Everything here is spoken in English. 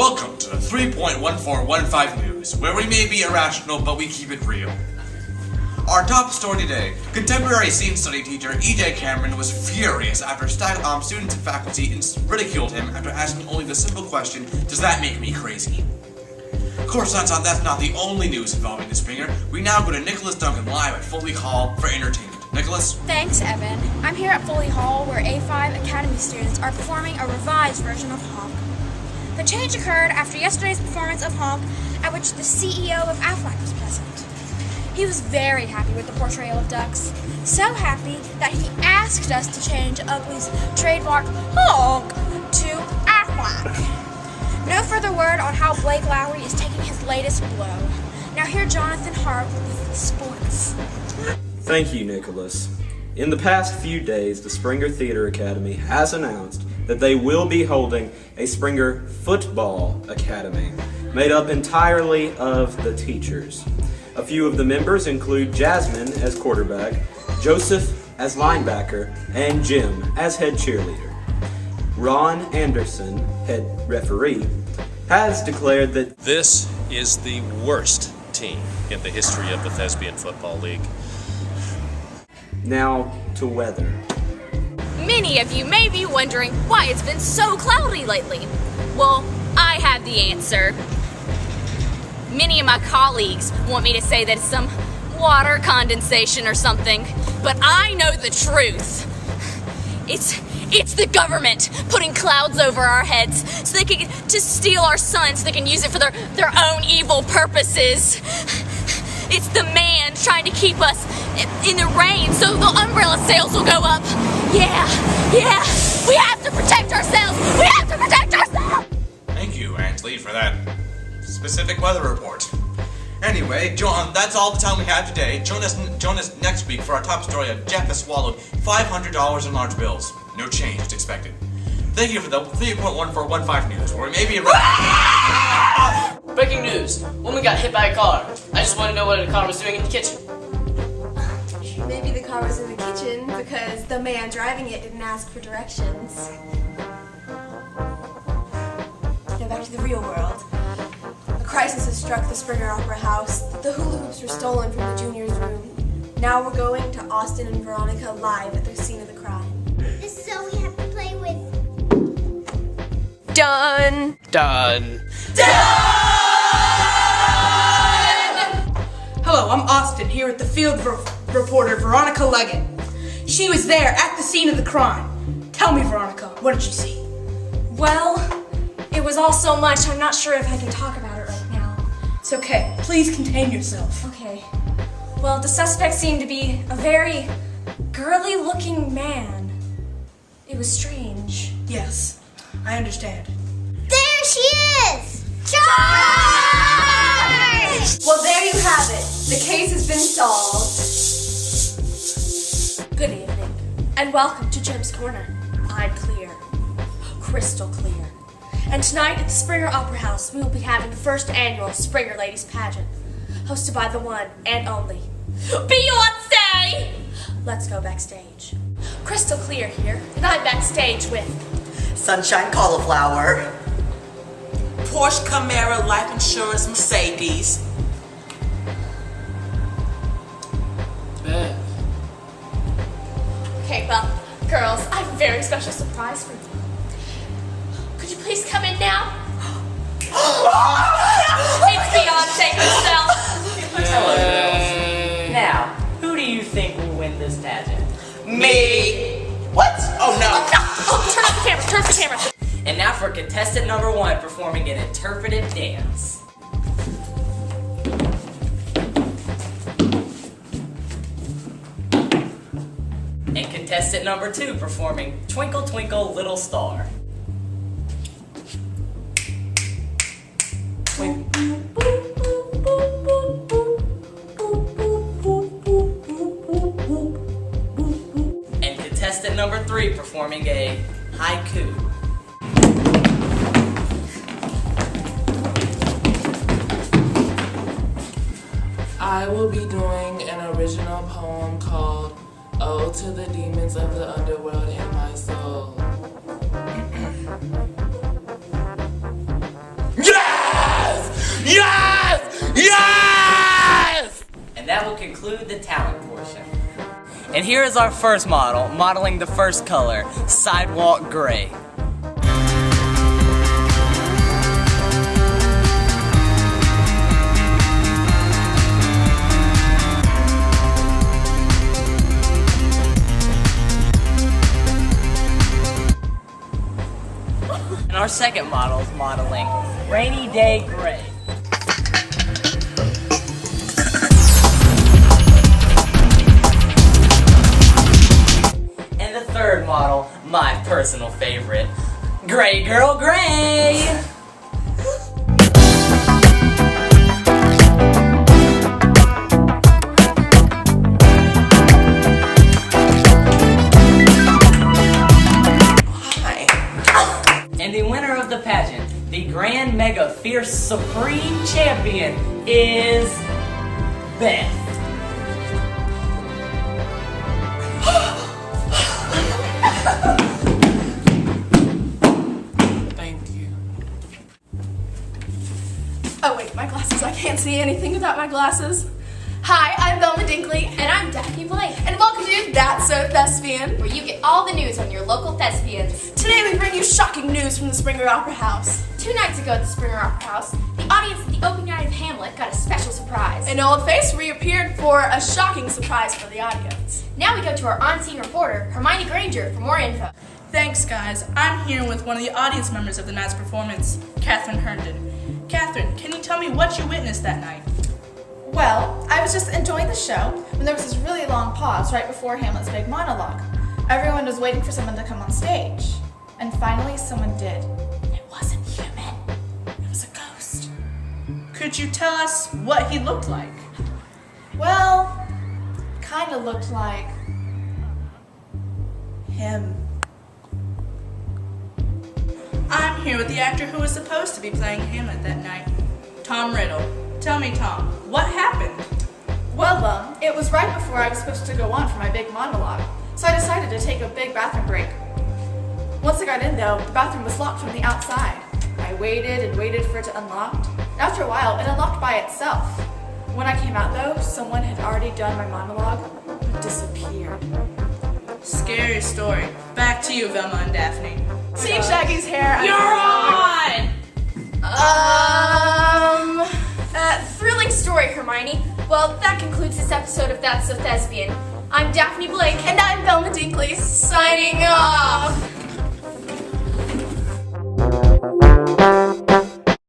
Welcome to the 3.1415 News, where we may be irrational, but we keep it real. Our top story today, contemporary scene study teacher E.J. Cameron was furious after students and faculty ridiculed him after asking only the simple question, does that make me crazy? Of course, that's not the only news involving the Springer. We now go to Nicholas Duncan live at Foley Hall for entertainment. Nicholas? Thanks, Evan. I'm here at Foley Hall where A5 Academy students are performing a revised version of Honk. The change occurred after yesterday's performance of Honk, at which the CEO of Aflac was present. He was very happy with the portrayal of ducks, so happy that he asked us to change Ugly's trademark honk to Aflac. No further word on how Blake Lowry is taking his latest blow. Now hear Jonathan Hart with sports. Thank you, Nicholas. In the past few days, the Springer Theater Academy has announced that they will be holding a Springer Football Academy, made up entirely of the teachers. A few of the members include Jasmine as quarterback, Joseph as linebacker, and Jim as head cheerleader. Ron Anderson, head referee, has declared that this is the worst team in the history of the Thespian Football League. Now to weather. Many of you may be wondering why it's been so cloudy lately. Well, I have the answer. Many of my colleagues want me to say that it's some water condensation or something, but I know the truth. It's the government putting clouds over our heads so they can just steal our sun so they can use it for their own evil purposes. It's the man trying to keep us in the rain so the umbrella sales will go up. Yeah, we have to protect ourselves. We have to protect ourselves. Thank you, Ansley, for that specific weather report. Anyway, John, that's all the time we have today. Join us next week for our top story of Jeff has swallowed $500 in large bills. No change expected. Thank you for the 3.1415 News, where we may be Breaking news. Woman got hit by a car. I just want to know what the car was doing in the kitchen. Maybe the car was in the kitchen because the man driving it didn't ask for directions. Now back to the real world. A crisis has struck the Springer Opera House. The hula hoops were stolen from the juniors' room. Now we're going to Austin and Veronica live at the scene of the crime. This is all we have to play with. Done. Hello, I'm Austin, here with the field reporter, Veronica Leggett. She was there at the scene of the crime. Tell me, Veronica, what did you see? Well, it was all so much, I'm not sure if I can talk about it right now. It's okay. Please contain yourself. Okay. Well, the suspect seemed to be a very girly-looking man. It was strange. Yes, I understand. There she is! Charge! Well, there you have it. The case has been solved. Good evening, and welcome to Jim's Corner. I'm clear. Crystal clear. And tonight at the Springer Opera House, we will be having the first annual Springer Ladies Pageant, hosted by the one and only Beyonce! Let's go backstage. Crystal Clear here, and I'm backstage with Sunshine Cauliflower, Porsche Camaro Life Insurance Mercedes, Okay, well, girls, I have a very special surprise for you. Could you please come in now? It's Beyonce herself. Hello, girls. Now, who do you think will win this pageant? me. What? Oh no. Oh, turn off the camera. And now for contestant number 1 performing an interpretive dance. And contestant number 2 performing Twinkle Twinkle Little Star. And contestant number 3 performing a haiku. I will be doing an original poem called Ode to the Demons of the Underworld in My Soul. Yes! Yes! And that will conclude the talent portion. And here is our first model, modeling the first color, sidewalk gray. And our second model is modeling rainy day gray. And the third model, my personal favorite, Gray Girl Gray. And the winner of the pageant, the Grand Mega Fierce Supreme Champion, is Beth. Thank you. Oh wait, my glasses. I can't see anything without my glasses. Hi, I'm Velma Dinkley. And I'm Daphne Blake, And welcome to That's So Thespian. where you get all the news on your local thespians. Today we bring you shocking news from the Springer Opera House. 2 nights ago at the Springer Opera House, the audience at the opening night of Hamlet got a special surprise. An old face reappeared for a shocking surprise for the audience. Now we go to our on-scene reporter, Hermione Granger, for more info. Thanks, guys. I'm here with one of the audience members of the night's performance, Catherine Herndon. Catherine, can you tell me what you witnessed that night? Well, I was just enjoying the show when there was this really long pause right before Hamlet's big monologue. Everyone was waiting for someone to come on stage. And finally, someone did. It wasn't human. It was a ghost. Could you tell us what he looked like? Well, kind of looked like him. I'm here with the actor who was supposed to be playing Hamlet that night, Tom Riddle. Tell me, Tom, what happened? Well, it was right before I was supposed to go on for my big monologue, so I decided to take a big bathroom break. Once I got in, though, the bathroom was locked from the outside. I waited and waited for it to unlock. After a while, it unlocked by itself. When I came out, though, someone had already done my monologue, but disappeared. Scary story. Back to you, Velma and Daphne. See Shaggy's hair. You're on! Thrilling story, Hermione. Well, that concludes this episode of That's So Thespian. I'm Daphne Blake. And I'm Velma Dinkley. Signing off.